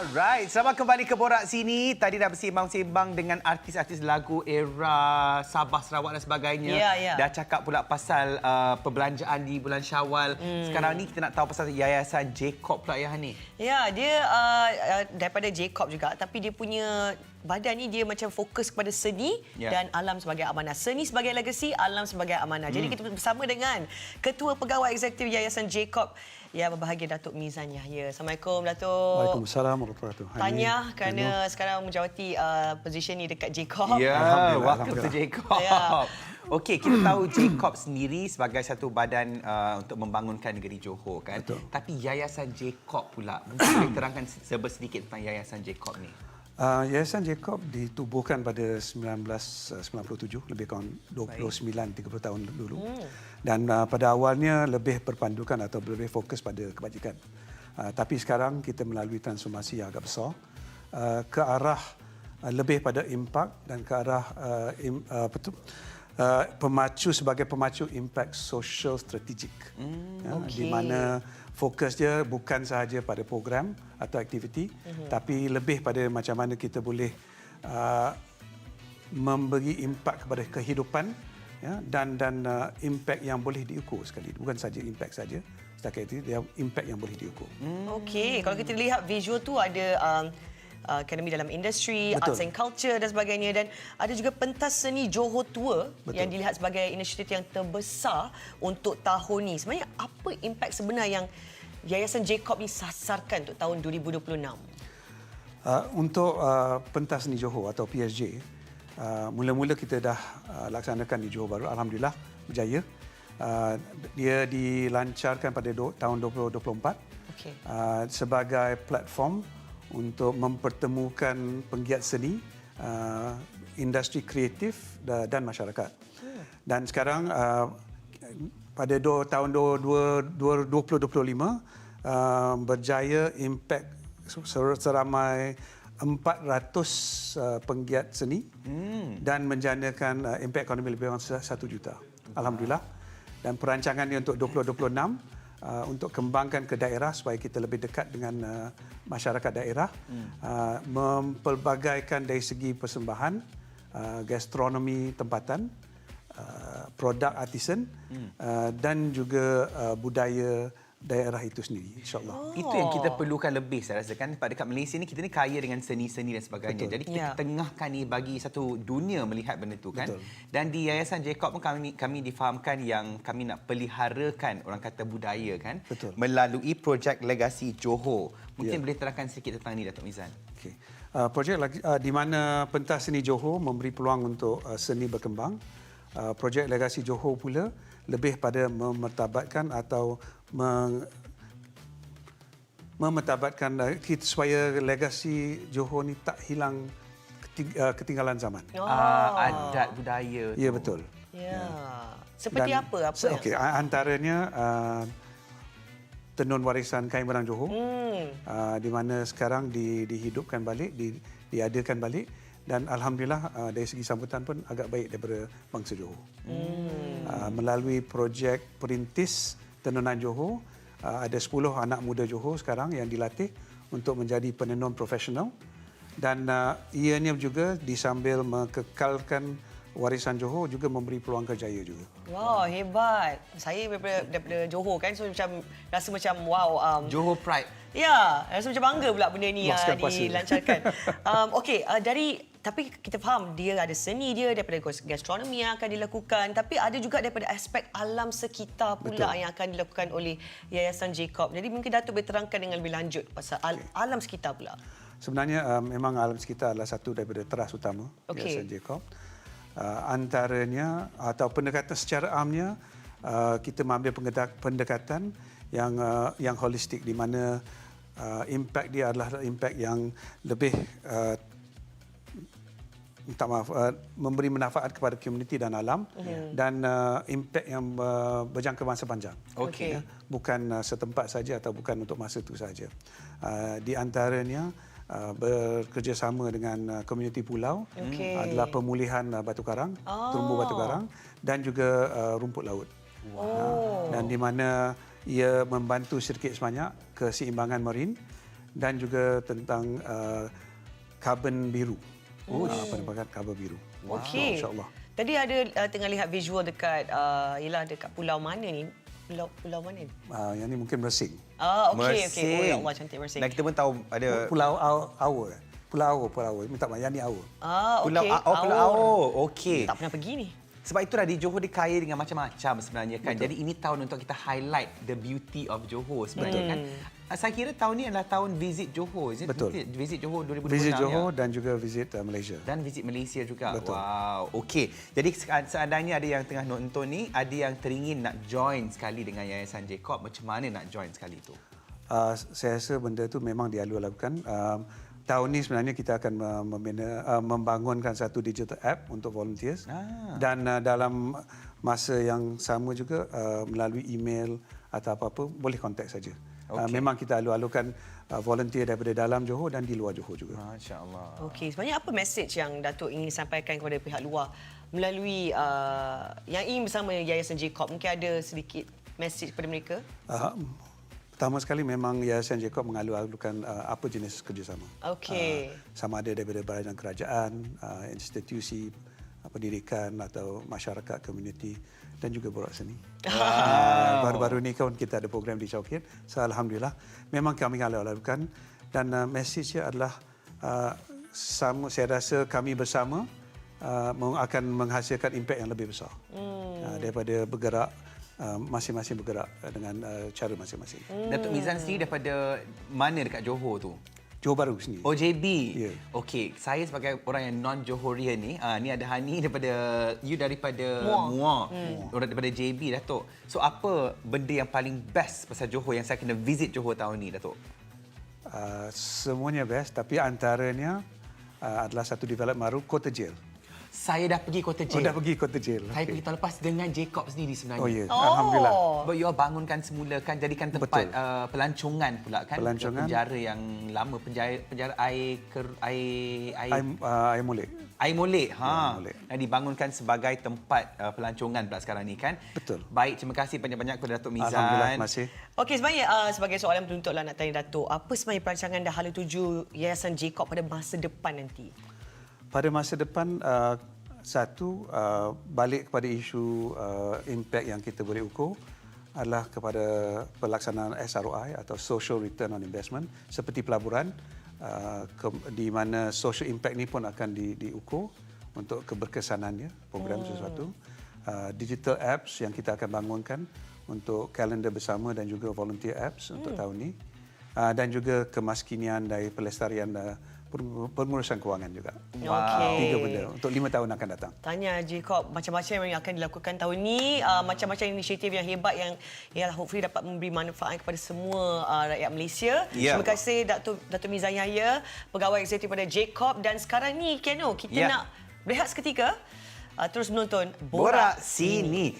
Right, selamat kembali ke Borak Sini. Tadi dah bersembang-sembang dengan artis-artis lagu era Sabah, Sarawak dan sebagainya. Dah cakap pula pasal perbelanjaan di bulan Syawal. Sekarang ni kita nak tahu pasal Yayasan J-Corp pula ya ni. Ya, dia daripada J-Corp juga, tapi dia punya badan ni dia macam fokus kepada seni dan alam sebagai amanah. Seni sebagai legasi, alam sebagai amanah. Jadi kita bersama dengan Ketua Pegawai Eksekutif Yayasan J-Corp yang berbahagia, Datuk Mizan Yahya. Assalamualaikum, Datuk. Waalaikumsalam warahmatullahi wabarakatuh. Tanya kerana sekarang menjawati position ni dekat J-Corp. Ya, welcome to J-Corp. Okey, kita tahu J-Corp sendiri sebagai satu badan untuk membangunkan negeri Johor kan. Betul. Tapi Yayasan J-Corp pula, mungkin boleh terangkan sedikit tentang Yayasan J-Corp ni. Yayasan J-Corp ditubuhkan pada 1997, lebih kurang 29-30 tahun dulu. Dan pada awalnya lebih berpandukan atau lebih fokus pada kebajikan. Tapi sekarang kita melalui transformasi yang agak besar ke arah lebih pada impak dan ke arah pemacu sebagai pemacu impact social strategik. Di mana fokus dia bukan sahaja pada program atau aktiviti, tapi lebih pada macam mana kita boleh memberi impak kepada kehidupan dan impact yang boleh diukur sekali. Bukan saja impact saja, setakat itu dia impact yang boleh diukur. Okey, kalau kita lihat visual tu ada akademi dalam industri, arts and culture dan sebagainya, dan ada juga pentas seni Johor Tour yang dilihat sebagai inisiatif yang terbesar untuk tahun ni. Sebenarnya apa impak sebenar yang Yayasan J-Corp ni sasarkan untuk tahun 2026? Untuk pentas seni Johor atau PSG, mula-mula kita dah laksanakan di Johor Bahru, alhamdulillah berjaya. Dia dilancarkan pada tahun 2024 sebagai platform untuk mempertemukan penggiat seni, industri kreatif dan masyarakat. Dan sekarang pada tahun 2025 berjaya impact seramai 400 penggiat seni dan menjanakan impact ekonomi lebih kurang 1 juta. Alhamdulillah. Dan perancangan dia untuk 2026 untuk kembangkan ke daerah supaya kita lebih dekat dengan masyarakat daerah, mempelbagaikan dari segi persembahan, gastronomi tempatan, produk artisan dan juga budaya daerah itu sendiri, insyaAllah. Itu yang kita perlukan lebih, saya rasa kan. Dekat Malaysia ni kita ni kaya dengan seni-seni dan sebagainya. Jadi kita ketengahkan ni bagi satu dunia melihat benda tu kan. Dan di Yayasan J-Corp pun kami difahamkan yang kami nak peliharakan orang kata budaya kan. Melalui projek legasi Johor. Mungkin boleh terangkan sedikit tentang ni, Datuk Mizan. Okay. Projek di mana pentas seni Johor memberi peluang untuk seni berkembang. Projek legasi Johor pula lebih pada memertabatkan atau memertabatkan supaya legasi Johor ni tak hilang ketinggalan zaman. Adat budaya tu. Ya, betul. Seperti apa? Okey, antaranya tenun warisan kain benang Johor, di mana sekarang dihidupkan balik, diadakan balik. Dan alhamdulillah dari segi sambutan pun agak baik daripada bangsa Johor. Melalui projek perintis tenunan Johor, ada 10 anak muda Johor sekarang yang dilatih untuk menjadi penenun profesional. Dan ianya juga disambil mengekalkan warisan Johor juga memberi peluang kerjaya juga. Wow, hebat. Saya daripada Johor kan, so rasa macam wow. Johor Pride. Ya, rasa macam bangga pula benda ni dilancarkan. Okey, tapi kita faham dia ada seni dia daripada gastronomi yang akan dilakukan, tapi ada juga daripada aspek alam sekitar pula yang akan dilakukan oleh Yayasan J-Corp. Jadi mungkin Datuk boleh terangkan dengan lebih lanjut pasal alam sekitar pula. Sebenarnya memang alam sekitar adalah satu daripada teras utama Yayasan J-Corp. Antaranya atau pendekatan secara amnya, kita mengambil pendekatan yang holistik, di mana impact dia adalah impact yang lebih memberi manfaat kepada komuniti dan alam, dan impact yang berjangka masa panjang. Bukan setempat saja atau bukan untuk masa itu saja. Di antaranya bekerjasama dengan komuniti pulau adalah pemulihan batu karang, terumbu batu karang dan juga rumput laut. Dan di mana ia membantu sedikit sebanyak keseimbangan marin dan juga tentang karbon biru. Penerbangan karbon biru. Okey. InsyaAllah. Tadi ada tengah lihat visual dekat dekat pulau mana ni? Pulau mana ni? Yang ni mungkin Mersing. Okey. Oh ya Mersing. Allah, cantik Mersing. Dan kita pun tahu ada Pulau Aur. Pulau Aur. Minta maaf, yang ni Aur. Pulau Okey. Pulau Aur. Okey. Tak pernah pergi ni. Sebab itulah di Johor dia kaya dengan macam-macam sebenarnya kan. Jadi ini tahun untuk kita highlight the beauty of Johor sebenarnya kan. Saya kira tahun ni adalah tahun visit Johor. Betul. Visit Johor 2026 Visit ya. Johor dan juga visit Malaysia. Dan visit Malaysia juga. Betul. Wow. Okey. Jadi seandainya ada yang tengah nonton ni, ada yang teringin nak join sekali dengan Yayasan Jacob, macam mana nak join sekali tu? Saya rasa benda tu memang dilakukan. Tahun ni sebenarnya kita akan membangunkan satu digital app untuk volunteers. Dan dalam masa yang sama juga melalui email atau apa-apa boleh kontak saja. Memang kita alu-alukan volunteer daripada dalam Johor dan di luar Johor juga. Masya-Allah. Okey, sebenarnya apa mesej yang Datuk ingin sampaikan kepada pihak luar melalui yang ingin bersama Yayasan Jacob? Mungkin ada sedikit mesej kepada mereka? Pertama sekali memang Yayasan Jacob mengalu-alukan apa jenis kerjasama. Okey. Sama ada daripada badan kerajaan, institusi pendidikan atau masyarakat, komuniti dan juga borak seni. Baru-baru ni kan kita ada program di Chowkit. So, alhamdulillah memang kami alu-alukan dan mesejnya adalah saya rasa kami bersama akan menghasilkan impak yang lebih besar daripada bergerak masing-masing bergerak dengan cara masing-masing. Datuk Mizan sendiri daripada mana dekat Johor tu? Johor Bahru sendiri. Oh, JB. Ya. Okey, saya sebagai orang yang non-Johorian ni, ni ada Hani daripada daripada Muar. Orang daripada JB, Datuk. So apa benda yang paling best pasal Johor yang saya kena visit Johor tahun ni, Datuk? Semuanya best, tapi antaranya adalah satu development baru, Kota Jail. Saya dah pergi Kota Jail. Dah pergi Kota Jail. Saya pergi tahun lepas dengan Jacob sendiri sebenarnya. Oh ya, alhamdulillah. But you all bangunkan semula kan, jadikan tempat pelancongan pula kan. Pelancongan. Penjara yang lama, penjara air Molek. Air molek. Molek. Dan dibangunkan sebagai tempat pelancongan pula sekarang ni kan. Betul. Baik, terima kasih banyak-banyak kepada Datuk Mizan. Alhamdulillah, terima kasih. Okey, sebenarnya sebagai soalan penutup lah nak tanya Datuk, apa sebenarnya perancangan dah hala tuju Yayasan Jacob pada masa depan nanti? Pada masa depan, balik kepada isu impact yang kita boleh ukur adalah kepada pelaksanaan SROI atau Social Return on Investment seperti pelaburan, di mana social impact ni pun akan diukur untuk keberkesanannya program sesuatu. Digital apps yang kita akan bangunkan untuk kalender bersama dan juga volunteer apps untuk tahun ni. Dan juga kemaskinian dari pelestarian pengurusan kewangan juga. Okey. 3 benda untuk 5 tahun akan datang. Tanya Jacob, macam-macam yang akan dilakukan tahun ni, macam-macam inisiatif yang hebat yang hopefully dapat memberi manfaat kepada semua rakyat Malaysia. Yeah. Terima kasih Datuk Mizan Yahya, pegawai eksekutif pada Jacob, dan sekarang ni Keno, kita nak berehat seketika, terus menonton Borak Sini.